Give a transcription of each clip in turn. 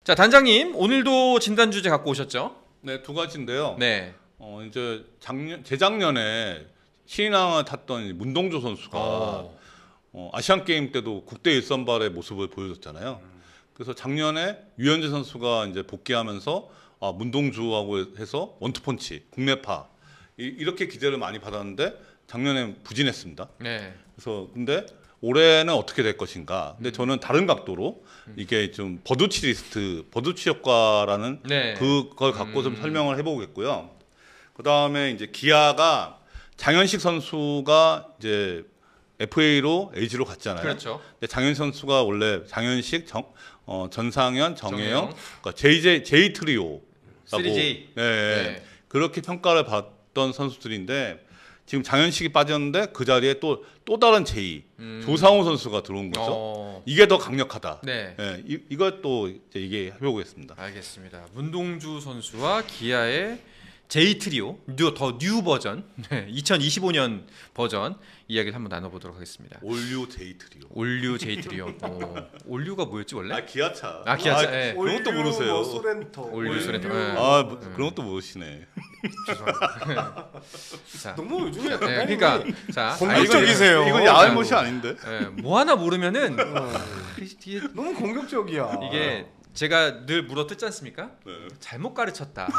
자, 단장님 오늘도 진단 주제 갖고 오셨죠? 네, 두 가지인데요. 네. 이제 재작년에 신인왕을 탔던 문동주 선수가 아시안 게임 때도 국대 1선발의 모습을 보여줬잖아요. 그래서 작년에 유현진 선수가 이제 복귀하면서 문동주하고 해서 원투펀치 국내파 이렇게 기대를 많이 받았는데 작년에 부진했습니다. 네. 그래서 근데 올해는 어떻게 될 것인가? 근데 저는 다른 각도로 이게 좀 버두치 효과라는 네. 그걸 갖고 좀 설명을 해보겠고요. 그 다음에 이제 기아가 장현식 선수가 이제 FA로 LG로 갔잖아요. 그렇죠. 근데 장현식 선수가 원래 장현식, 전상현, 정혜영, 그러니까 J 트리오라고 3J. 네. 그렇게 평가를 받던 선수들인데 지금 장현식이 빠졌는데 그 자리에 또 다른 J 조상우 선수가 들어온 거죠. 이게 더 강력하다. 네. 네. 이걸 또 이제 얘기해보겠습니다. 알겠습니다. 문동주 선수와 기아의 J 트리오 더 뉴 버전 2025년 버전 이야기를 한번 나눠보도록 하겠습니다. 올류 J 트리오. 올류 J 트리오. 올류가 뭐였지 원래? 기아차. 기아차. 예. 그런 것도 모르세요. 소렌토. 올류 소렌토. 그런 것도 모르시네. 자, 너무 요즘에 그러니까 자, 공격적이세요. 이건 야한 것이 아닌데. 뭐 하나 모르면은 뒤에 너무 공격적이야. 이게 제가 늘 물어뜯지 않습니까? 네. 잘못 가르쳤다.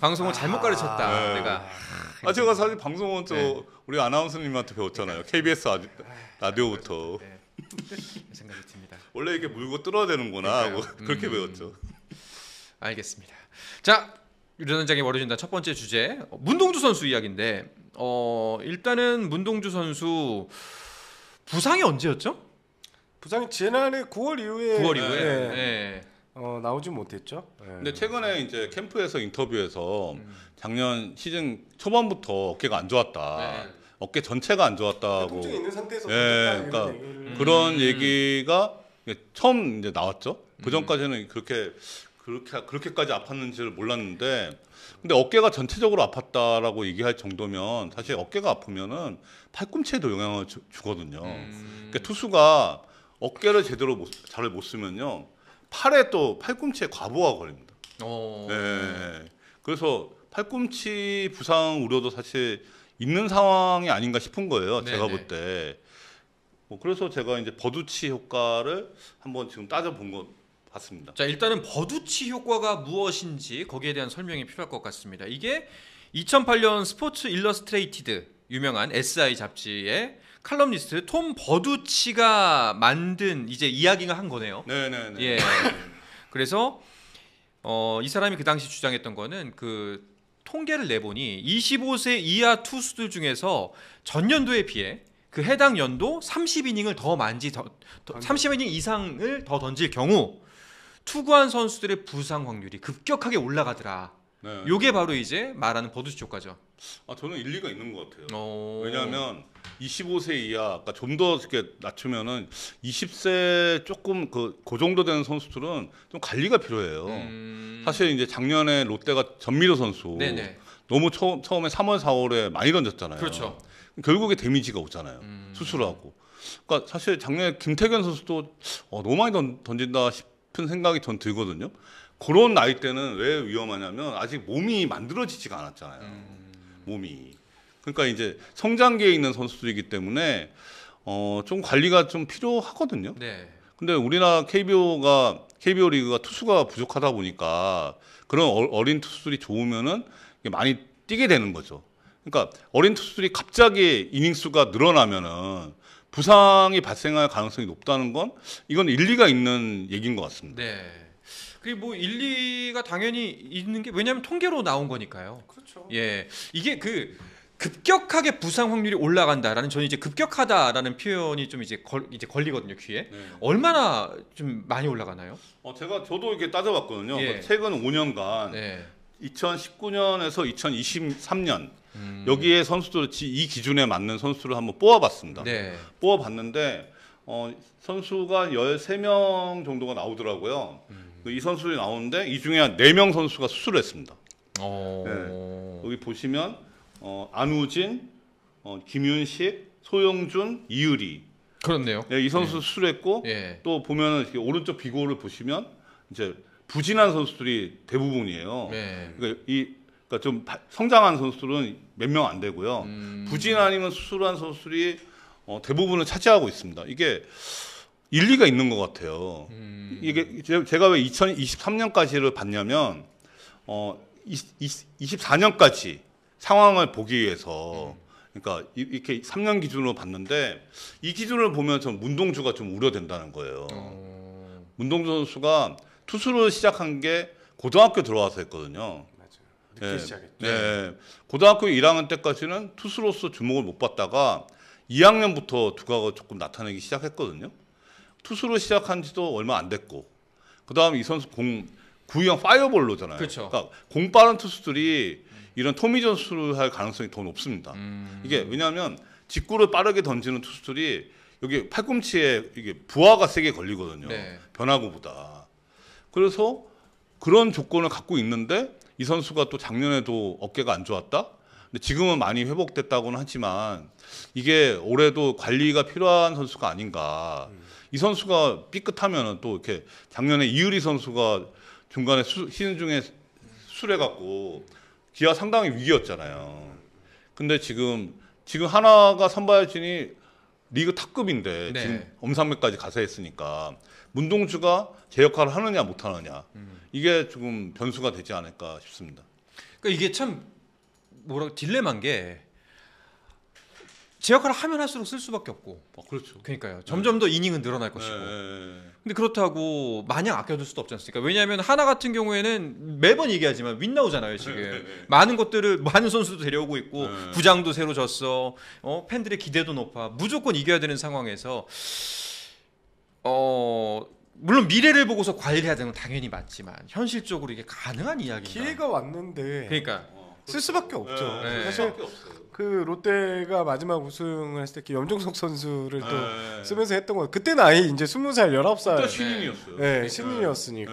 방송을 잘못 가르쳤다. 네. 내가. 제가 사실 방송은 우리 아나운서님한테 배웠잖아요. KBS 라디오부터. 네. 생각이 듭니다. 원래 이게 물고 뜯어야 되는구나 하고 그렇게 배웠죠. 알겠습니다. 자, 유전장에 월요진단 첫 번째 주제 문동주 선수 이야기인데 일단은 문동주 선수 부상이 언제였죠? 부상이 지난해 9월 이후에 9월 이후에. 네. 네. 나오지 못했죠. 네. 근데 최근에 이제 캠프에서 인터뷰에서 작년 시즌 초반부터 어깨가 안 좋았다. 네. 어깨 전체가 안 좋았다고. 통증이 있는 상태에서 그러니까 그런 얘기가 처음 이제 나왔죠. 그 전까지는 그렇게까지 아팠는지를 몰랐는데, 근데 어깨가 전체적으로 아팠다라고 얘기할 정도면 사실 어깨가 아프면은 팔꿈치에도 영향을 주거든요. 그러니까 투수가 어깨를 제대로 잘 못 쓰면요, 팔에 또 팔꿈치에 과부하가 걸립니다. 네. 그래서 팔꿈치 부상 우려도 사실 있는 상황이 아닌가 싶은 거예요. 네네. 제가 볼 때. 그래서 제가 이제 버두치 효과를 한번 지금 따져본 것 같습니다. 자, 일단은 버두치 효과가 무엇인지 거기에 대한 설명이 필요할 것 같습니다. 이게 2008년 스포츠 일러스트레이티드 유명한 SI 잡지의 칼럼니스트 톰 버두치가 만든 이제 이야기가 한 거네요. 네네네. 예. 그래서 이 사람이 그 당시 주장했던 거는 그 통계를 내보니 25세 이하 투수들 중에서 전년도에 비해 그 해당 연도 30이닝을 30이닝 이상을 더 던질 경우 투구한 선수들의 부상 확률이 급격하게 올라가더라. 네. 요게 바로 이제 말하는 버두치 효과죠. 저는 일리가 있는 것 같아요. 왜냐하면 왜냐하면 25세 이하, 그러니까 좀 더 이렇게 낮추면은 20세 조금 그 정도 되는 선수들은 좀 관리가 필요해요. 사실 이제 작년에 롯데가 전미도 선수 네네. 너무 처음에 3월, 4월에 많이 던졌잖아요. 그렇죠. 결국에 데미지가 오잖아요. 수술하고. 그러니까 사실 작년에 김태균 선수도 너무 많이 던진다 싶은 생각이 전 들거든요. 그런 나이 때는 왜 위험하냐면 아직 몸이 만들어지지가 않았잖아요. 몸이. 그러니까 이제 성장기에 있는 선수들이기 때문에 좀 관리가 좀 필요하거든요. 네. 근데 우리나라 KBO 리그가 투수가 부족하다 보니까 그런 어린 투수들이 좋으면은 많이 뛰게 되는 거죠. 그러니까 어린 투수들이 갑자기 이닝 수가 늘어나면은 부상이 발생할 가능성이 높다는 건 이건 일리가 있는 얘기인 것 같습니다. 네. 그리고 뭐 일리가 당연히 있는 게 왜냐하면 통계로 나온 거니까요. 그렇죠. 예, 이게 그 급격하게 부상 확률이 올라간다라는 저는 이제 급격하다라는 표현이 좀 이제 걸리거든요 귀에. 네. 얼마나 좀 많이 올라가나요? 저도 이렇게 따져봤거든요. 예. 최근 5년간 네. 2019년에서 2023년 여기에 선수들 이 기준에 맞는 선수를 한번 뽑아봤습니다. 네. 뽑아봤는데 선수가 13명 정도가 나오더라고요. 이 선수들이 나오는데 이 중에 한 4명 선수가 수술을 했습니다. 네. 여기 보시면 안우진, 김윤식, 소영준, 이의리. 그렇네요. 네, 이 선수 수술했고 예. 또 보면은 이렇게 오른쪽 비고를 보시면 이제 부진한 선수들이 대부분이에요. 네. 그러니까 좀 성장한 선수들은 몇 명 안 되고요. 부진 아니면 수술한 선수들이 대부분을 차지하고 있습니다. 이게 일리가 있는 것 같아요. 이게 제가 왜 2023년까지를 봤냐면 24년까지 상황을 보기 위해서 그러니까 이렇게 3년 기준으로 봤는데 이 기준을 보면 전 문동주가 좀 우려된다는 거예요. 문동주 선수가 투수를 시작한 게 고등학교 들어와서 했거든요. 늦게 네. 시작했죠. 네. 고등학교 1학년 때까지는 투수로서 주목을 못 받다가 2학년부터 두각을 조금 나타내기 시작했거든요. 투수로 시작한 지도 얼마 안 됐고 그다음에 이 선수 구형 파이어볼로잖아요. 그쵸. 그러니까 공 빠른 투수들이 이런 토미존수를 할 가능성이 더 높습니다. 이게 왜냐하면 직구를 빠르게 던지는 투수들이 여기 팔꿈치에 이게 부하가 세게 걸리거든요. 네. 변화구보다. 그래서 그런 조건을 갖고 있는데 이 선수가 또 작년에도 어깨가 안 좋았다. 근데 지금은 많이 회복됐다고는 하지만 이게 올해도 관리가 필요한 선수가 아닌가. 이 선수가 삐끗하면은 또 이렇게 작년에 이유리 선수가 중간에 시즌 중에 수술해갖고 기아 상당히 위기였잖아요. 근데 지금 하나가 선발진이 리그 탑급인데 네. 지금 엄상백까지 가서 했으니까 문동주가 제 역할을 하느냐 못하느냐 이게 조금 변수가 되지 않을까 싶습니다. 그러니까 이게 참 딜레마인 게 제 역할을 하면 할수록 쓸 수밖에 없고. 그렇죠. 그러니까요. 점점 더 이닝은 늘어날 것이고. 네. 근데 그렇다고 마냥 아껴둘 수도 없지 않습니까? 왜냐하면 하나 같은 경우에는 매번 얘기하지만 윈 나오잖아요 지금. 많은 것들을 많은 선수도 데려오고 있고 부장도 새로 졌어. 팬들의 기대도 높아. 무조건 이겨야 되는 상황에서 물론 미래를 보고서 관리를 해야 되는 건 당연히 맞지만 현실적으로 이게 가능한 이야기인가? 기회가 왔는데 그러니까 쓸 수밖에 없죠. 네. 사실 그 롯데가 마지막 우승을 했을 때 염종석 선수를 또 쓰면서 했던 거 그때는 아예 이제 20살 19살 그때 신인이었어요. 네, 신인이었으니까.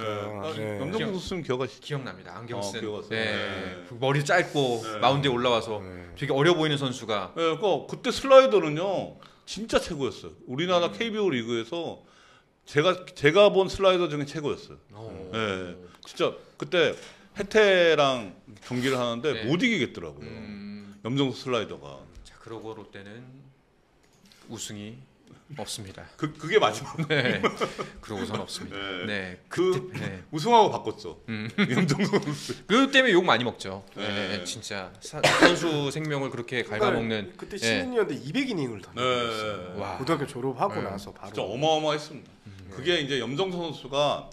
네. 네. 염정국 선수는 기억하시죠? 기억납니다. 안경 쓴. 기억났어요. 네. 네. 그 머리 짧고 마운드에 올라와서 되게 어려 보이는 선수가. 네, 그때 슬라이더는요 진짜 최고였어요. 우리나라 KBO 리그에서 제가 본 슬라이더 중에 최고였어요. 네, 진짜 그때 해태랑 경기를 하는데 네. 못 이기겠더라고요. 염정수 슬라이더가. 자, 그러고 롯데는 우승이 없습니다. 그게 마지막. 네. 그러고선 없습니다. 네. 네. 네. 우승하고 바꿨죠. 염정수 선수. 그 때문에 욕 많이 먹죠. 네. 네. 진짜 선수 생명을 그렇게 갉아먹는. 그때 네. 신인이었는데 200이닝을 던졌어요. 네. 와. 고등학교 졸업하고 나서 바로. 진짜 어마어마했습니다. 그게 이제 염정수 선수가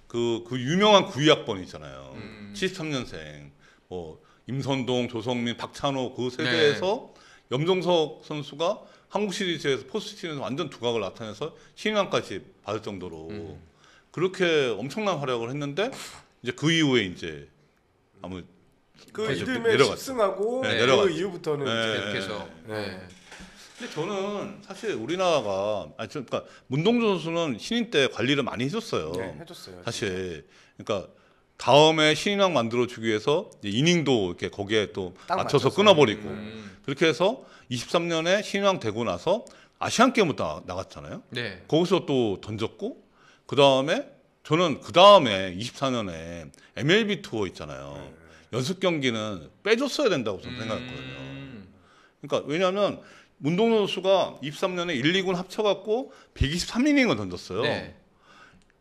그 유명한 9위학번 있잖아요. 73년생. 뭐 임선동, 조성민, 박찬호 그 세대에서 염정석 선수가 한국 시리즈에서 포스트시즌에서 완전 두각을 나타내서 신인왕까지 받을 정도로 그렇게 엄청난 활약을 했는데 이제 그 이후에 이제 아무 그 계속 이듬해 내려갔죠. 10승하고 네, 그 내려갔죠. 이후부터는 네. 이제 이렇게 해서. 네. 근데 저는 사실 우리나라가 그러니까 문동주 선수는 신인 때 관리를 많이 해줬어요. 네, 해줬어요. 사실 그러니까 다음에 신인왕 만들어 주기 위해서 이제 이닝도 이렇게 거기에 또 딱 맞춰서 맞춰서. 끊어버리고 그렇게 해서 23년에 신인왕 되고 나서 아시안 게임을 나갔잖아요. 네. 거기서 또 던졌고 그 다음에 저는 그 다음에 24년에 MLB 투어 있잖아요. 연습 경기는 빼줬어야 된다고 저는 생각했거든요. 그러니까 왜냐하면 문동주 선수가 23년에 1, 2군 합쳐갖고 123이닝을 던졌어요. 네.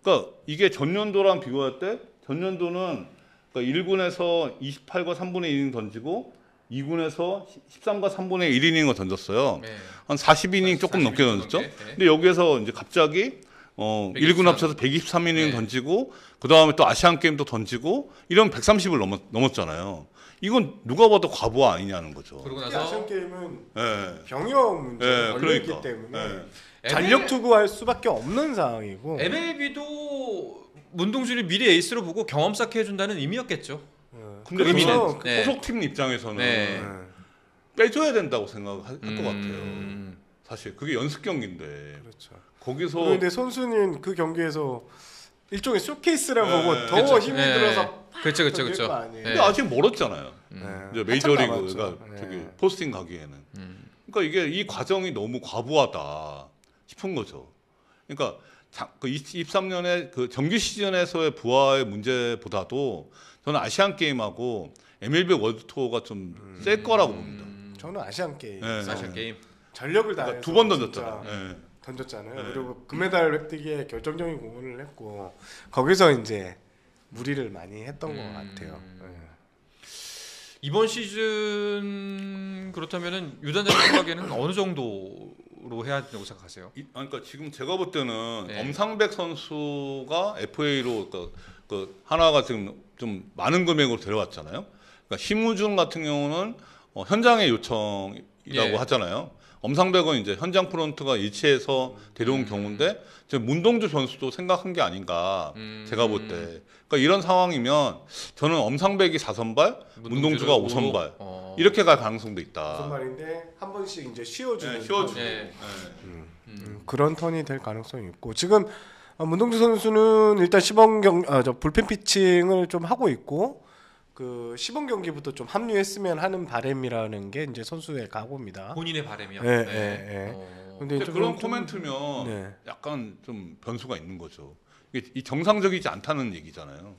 그러니까 이게 전년도랑 비교할 때 전년도는 그러니까 1군에서 28과 3분의 1이닝 던지고 2군에서 13과 3분의 1이닝을 던졌어요. 네. 한 40이닝 조금 넘게 40이닝 던졌죠. 넘게, 네. 근데 여기에서 이제 갑자기 1군 합쳐서 123이닝 네. 던지고 그 다음에 또 아시안 게임도 던지고 이러면 130을 넘었잖아요. 이건 누가 봐도 과부 아니냐는 거죠. 그러고 특히 아시안 나서 게임은 예. 병역 문제가 예, 걸려있기 그러니까. 때문에 예. 전력 투구할 수밖에 없는 상황이고 MLB도 문동주를 미래 에이스로 보고 경험 쌓게 해준다는 의미였겠죠. 근데 의미는, 저는 네. 소속팀 입장에서는 네. 빼줘야 된다고 생각할 것 같아요. 음. 사실 그게 연습 경기인데 그렇죠. 거기서 그런데 선수는 그 경기에서 일종의 쇼케이스라 네. 보고 더 그쵸. 힘이 네. 들어서 그렇죠, 그렇죠, 던질 그렇죠. 거 아니에요. 근데 아직 멀었잖아요. 네. 이제 한참 메이저리그가 남았죠. 저기 네. 포스팅 가기에는. 그러니까 이게 이 과정이 너무 과부하다 싶은 거죠. 그러니까 그 23년에 그 정규 시즌에서의 부하의 문제보다도 저는 아시안 게임하고 MLB 월드 투어가 좀 셀 거라고 봅니다. 저는 아시안 게임 네. 아시안 게임. 전력을 다해서 그러니까 두 번 진짜 던졌잖아요. 네. 던졌잖아요. 네. 그리고 금메달 획득에 결정적인 공헌을 했고 거기서 이제 무리를 많이 했던 것 같아요. 네. 이번 시즌 그렇다면은 유단자님 생각에는 어느 정도로 해야 된다고 생각하세요? 그러니까 지금 제가 볼 때는 네. 엄상백 선수가 FA로 그 하나가 지금 좀 많은 금액으로 데려왔잖아요. 그러니까 심우준 같은 경우는 현장의 요청이라고 예. 하잖아요. 엄상백은 이제 현장 프런트가 일치해서 데려온 경우인데 지금 문동주 선수도 생각한 게 아닌가 제가 볼 때. 그러니까 이런 상황이면 저는 엄상백이 4선발, 문동주가 5선발 이렇게 갈 가능성도 있다. 무슨 말인데 한 번씩 이제 쉬어주는 네, 쉬어주고. 네. 그런 턴이 될 가능성이 있고 지금 문동주 선수는 일단 불펜 피칭을 좀 하고 있고 그 시범 경기부터 좀 합류했으면 하는 바람이라는 게 이제 선수의 각오입니다. 본인의 바람이요. 네, 네, 네. 근데 좀- 그런 좀- 코멘트면 네. 약간 좀 변수가 있는 거죠. 이게 이 정상적이지 않다는 얘기잖아요.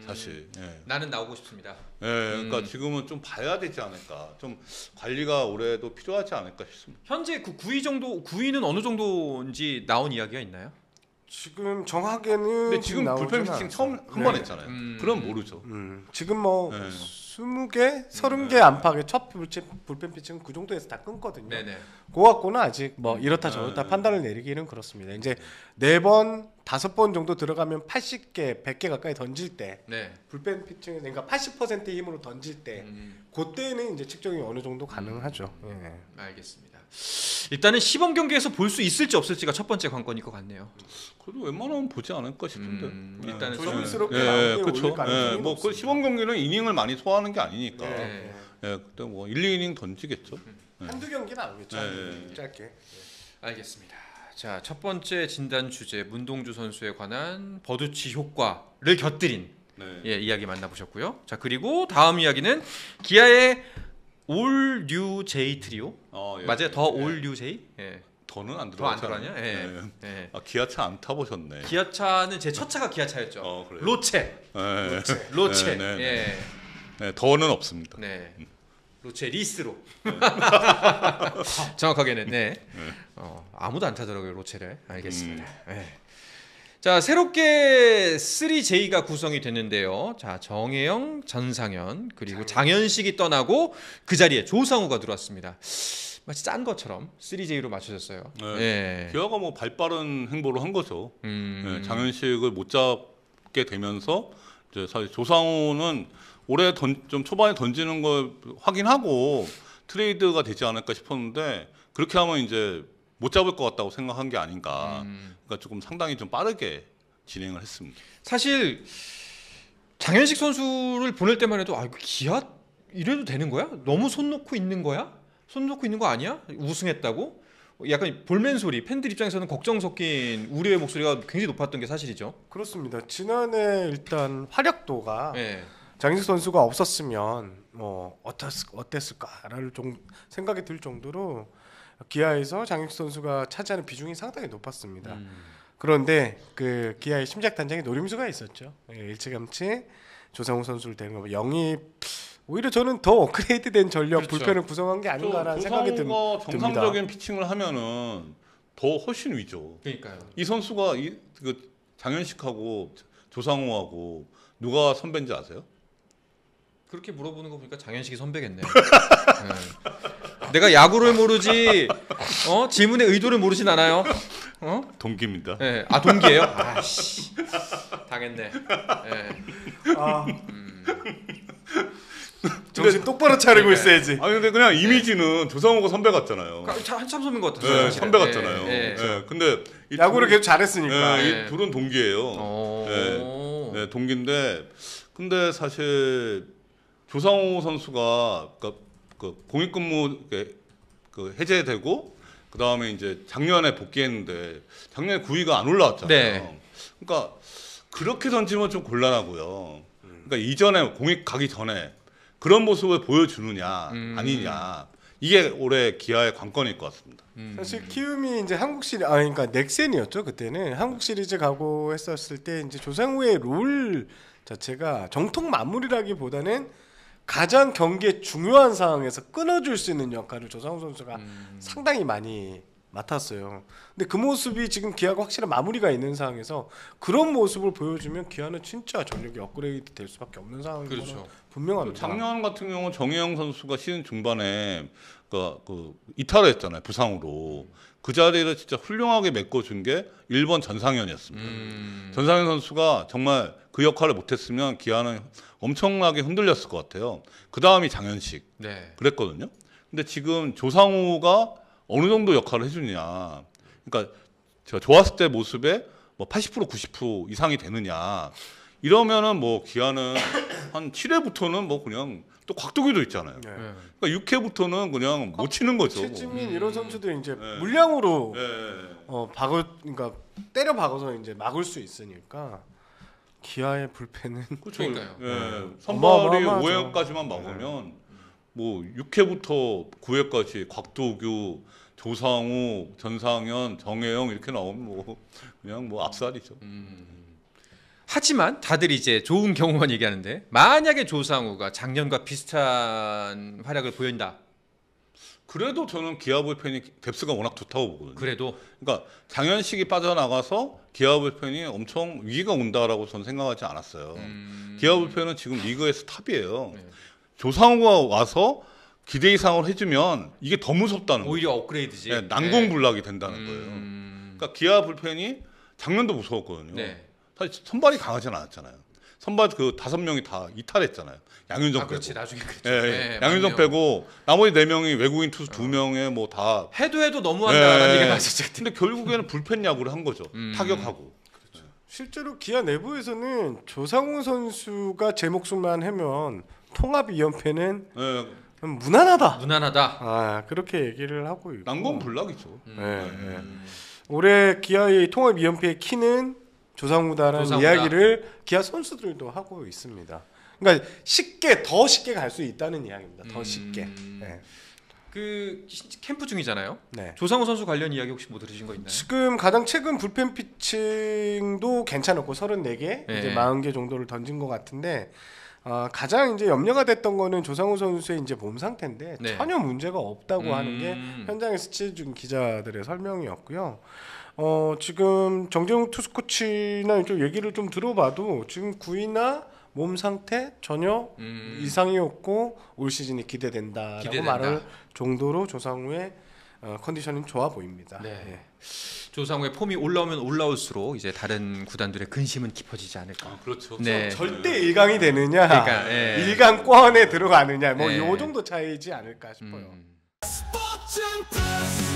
사실. 예. 나는 나오고 싶습니다. 예, 그러니까 지금은 좀 봐야 되지 않을까. 좀 관리가 올해도 필요하지 않을까 싶습니다. 현재 그 9위는 어느 정도인지 나온 이야기가 있나요? 지금 정확하게는 근데 지금 나오진 불펜 피칭 않았어요. 처음 한 번 네. 했잖아요. 음. 그럼 모르죠. 지금 뭐 네. 20개, 30개 안팎의 첫 불펜 피칭은 그 정도에서 다 끊거든요. 네네. 그거 갖고는 아직 뭐 이렇다 저렇다 판단을 내리기는 그렇습니다. 이제 4번, 5번 정도 들어가면 80개, 100개 가까이 던질 때 네. 불펜 피칭에서 그러니까 80%의 힘으로 던질 때 그때는 이제 측정이 어느 정도 가능하죠. 예. 알겠습니다. 일단은 시범 경기에서 볼 수 있을지 없을지가 첫 번째 관건일 것 같네요. 그래도 웬만하면 보지 않을까 싶은데. 일단은 조심스럽게 예, 마무리에 그렇죠. 올릴 가능성이 예, 뭐그 시범 경기는 이닝을 많이 소화하는 게 아니니까. 네. 예, 그때 뭐 1, 2이닝 던지겠죠. 한두 경기 나오겠죠. 네. 짧게. 알겠습니다. 자, 첫 번째 진단 주제 문동주 선수에 관한 버두치 효과를 곁들인 네. 예, 이야기 만나보셨고요. 자, 그리고 다음 이야기는 기아의 올 뉴 제이 트리오 예. 맞아요? 더 올 뉴 제이? 예. 더는 안 더 안 들어가잖아요. 들어가냐? 예. 예. 예. 아, 기아차 안 타보셨네. 기아차는 제 첫 차가 기아차였죠. 그래요? 로체. 예. 로체. 네, 네, 예. 네, 더는 없습니다. 네. 로체 리스로. 정확하게는 네. 아무도 안 타더라고요 로체를. 알겠습니다. 네. 자 새롭게 3J가 구성이 됐는데요. 자 정혜영, 전상현 그리고 장현식이 떠나고 그 자리에 조상우가 들어왔습니다. 마치 짠 것처럼 3J로 맞춰졌어요. 네. 네. 기아가 뭐 발빠른 행보를 한 거죠. 네, 장현식을 못 잡게 되면서 이제 사실 조상우는 올해 좀 초반에 던지는 걸 확인하고 트레이드가 되지 않을까 싶었는데 그렇게 하면 이제 못 잡을 것 같다고 생각한 게 아닌가. 그러니까 조금 상당히 좀 빠르게 진행을 했습니다. 사실 장현식 선수를 보낼 때만 해도 아 이거 기아 이래도 되는 거야? 너무 손 놓고 있는 거야? 손 놓고 있는 거 아니야? 우승했다고? 약간 볼멘 소리 팬들 입장에서는 걱정 섞인 우려의 목소리가 굉장히 높았던 게 사실이죠. 그렇습니다. 지난해 일단 활약도가 네. 장현식 선수가 없었으면 뭐 어땠을까라는 생각이 들 정도로 기아에서 장현식 선수가 차지하는 비중이 상당히 높았습니다. 그런데 그 기아의 심작 단장에 노림수가 있었죠. 일찌감치 조상우 선수를 데리고 영입 오히려 저는 더 업그레이드된 전력 그렇죠. 불펜을 구성한 게 아닌가라는 생각이 조상우가 듭니다. 정상적인 피칭을 하면은 더 훨씬 위죠. 그러니까요. 이 선수가 그 장현식하고 조상우하고 누가 선배인지 아세요? 그렇게 물어보는 거 보니까 장현식이 선배겠네. 내가 야구를 모르지 질문의 의도를 모르진 않아요. 동기입니다. 네. 아 동기예요? 아씨 당했네. 네. 정신 똑바로 차리고 있어야지. 아니 근데 그냥 이미지는 조상우가 선배 같잖아요. 한참 선배인 것 같았어요. 네, 사실은. 선배 같잖아요. 네. 네, 근데 이 야구를 둘- 계속 잘했으니까. 네, 네. 이 둘은 동기예요. 네, 동기인데 근데 사실 조상우 선수가 그 공익근무 그 해제되고 그 다음에 이제 작년에 복귀했는데 작년에 9위가 안 올라왔잖아요. 네. 그러니까 그렇게 던지면 좀 곤란하고요. 그러니까 이전에 공익 가기 전에 그런 모습을 보여주느냐 아니냐 이게 올해 기아의 관건일 것 같습니다. 사실 키움이 이제 한국 시리즈 그러니까 넥센이었죠 그때는 한국 시리즈 가고 했었을 때 이제 조상우의 롤 자체가 정통 마무리라기보다는 가장 경기에 중요한 상황에서 끊어줄 수 있는 역할을 조상우 선수가 상당히 많이 맡았어요. 근데 그 모습이 지금 기아가 확실한 마무리가 있는 상황에서 그런 모습을 보여주면 기아는 진짜 전력이 업그레이드 될 수밖에 없는 상황인 그렇죠. 거는 분명합니다. 작년 같은 경우는 정혜영 선수가 시즌 중반에 그 이탈을 했잖아요. 부상으로. 그 자리를 진짜 훌륭하게 메꿔준 게 1번 전상현이었습니다. 전상현 선수가 정말 그 역할을 못했으면 기아는 엄청나게 흔들렸을 것 같아요. 그 다음이 장현식 네. 그랬거든요. 근데 지금 조상우가 어느 정도 역할을 해주냐. 그러니까 제가 좋았을 때 모습에 뭐 80% 90% 이상이 되느냐. 이러면은 뭐 기아는 한 7회부터는 뭐 그냥 또 곽도기도 있잖아요. 네. 그러니까 6회부터는 그냥 못 치는 거죠. 최지민 이런 선수들이 이제 네. 물량으로 예. 그러니까 때려 박아서 이제 막을 수 있으니까 기아의 불펜은 그러니까요. 예. 선발이 어마어마하죠. 5회까지만 막으면 뭐 6회부터 9회까지 곽도규, 조상우, 전상현, 정혜영 이렇게 나오면 뭐 그냥 뭐 압살이죠. 하지만 다들 이제 좋은 경우만 얘기하는데 만약에 조상우가 작년과 비슷한 활약을 보인다. 그래도 저는 기아 불펜이 뎁스가 워낙 좋다고 보거든요. 그래도 그러니까 장현식이 빠져나가서 기아 불펜이 엄청 위기가 온다라고 저는 생각하지 않았어요. 기아 불펜은 지금 리그에서 탑이에요. 네. 조상우가 와서 기대 이상을 해주면 이게 더 무섭다는 거예요. 오히려 업그레이드지. 네, 난공불락이 된다는 거예요. 그러니까 기아 불펜이 작년도 무서웠거든요. 네. 사실 선발이 강하지는 않았잖아요. 선발 그 5명이 다 이탈했잖아요. 양윤정 빼고. 그렇지 나중에 그랬죠. 예, 네, 양윤정 맞네요. 빼고 나머지 4명이 외국인 투수 2명에 뭐 다. 해도 너무한다라는 예. 얘기가 나왔었죠. 그때. 근데 결국에는 불펜 야구를 한 거죠. 타격하고. 실제로 기아 내부에서는 조상우 선수가 제 목숨만 하면 통합 2연패는 예, 무난하다. 무난하다. 그렇게 얘기를 하고 있고. 난공불락이죠. 예. 올해 기아의 통합 2연패의 키는 조상우다라는 조상우다. 이야기를 기아 선수들도 하고 있습니다. 그러니까 더 쉽게 갈 수 있다는 이야기입니다. 더 쉽게. 네. 그 캠프 중이잖아요. 네. 조상우 선수 관련 이야기 혹시 뭐 들으신 거 있나요? 지금 가장 최근 불펜 피칭도 괜찮았고 34개, 네. 이제 40개 정도를 던진 것 같은데 가장 이제 염려가 됐던 거는 조상우 선수의 이제 몸 상태인데 네. 전혀 문제가 없다고 하는 게 현장에서 취재 중 기자들의 설명이었고요. 지금 정재웅 투수 코치나 이쪽 얘기를 좀 들어봐도 지금 구위나 몸 상태 전혀 이상이 없고 올 시즌이 기대된다라고 말할 정도로 조상우의 컨디션은 좋아 보입니다. 네. 예. 조상우의 폼이 올라오면 올라올수록 이제 다른 구단들의 근심은 깊어지지 않을까. 그렇죠. 네. 절대 1강이 되느냐, 그러니까, 예. 1강권에 들어가느냐, 뭐 예. 요 정도 차이지 않을까 싶어요. 스포츠 플러스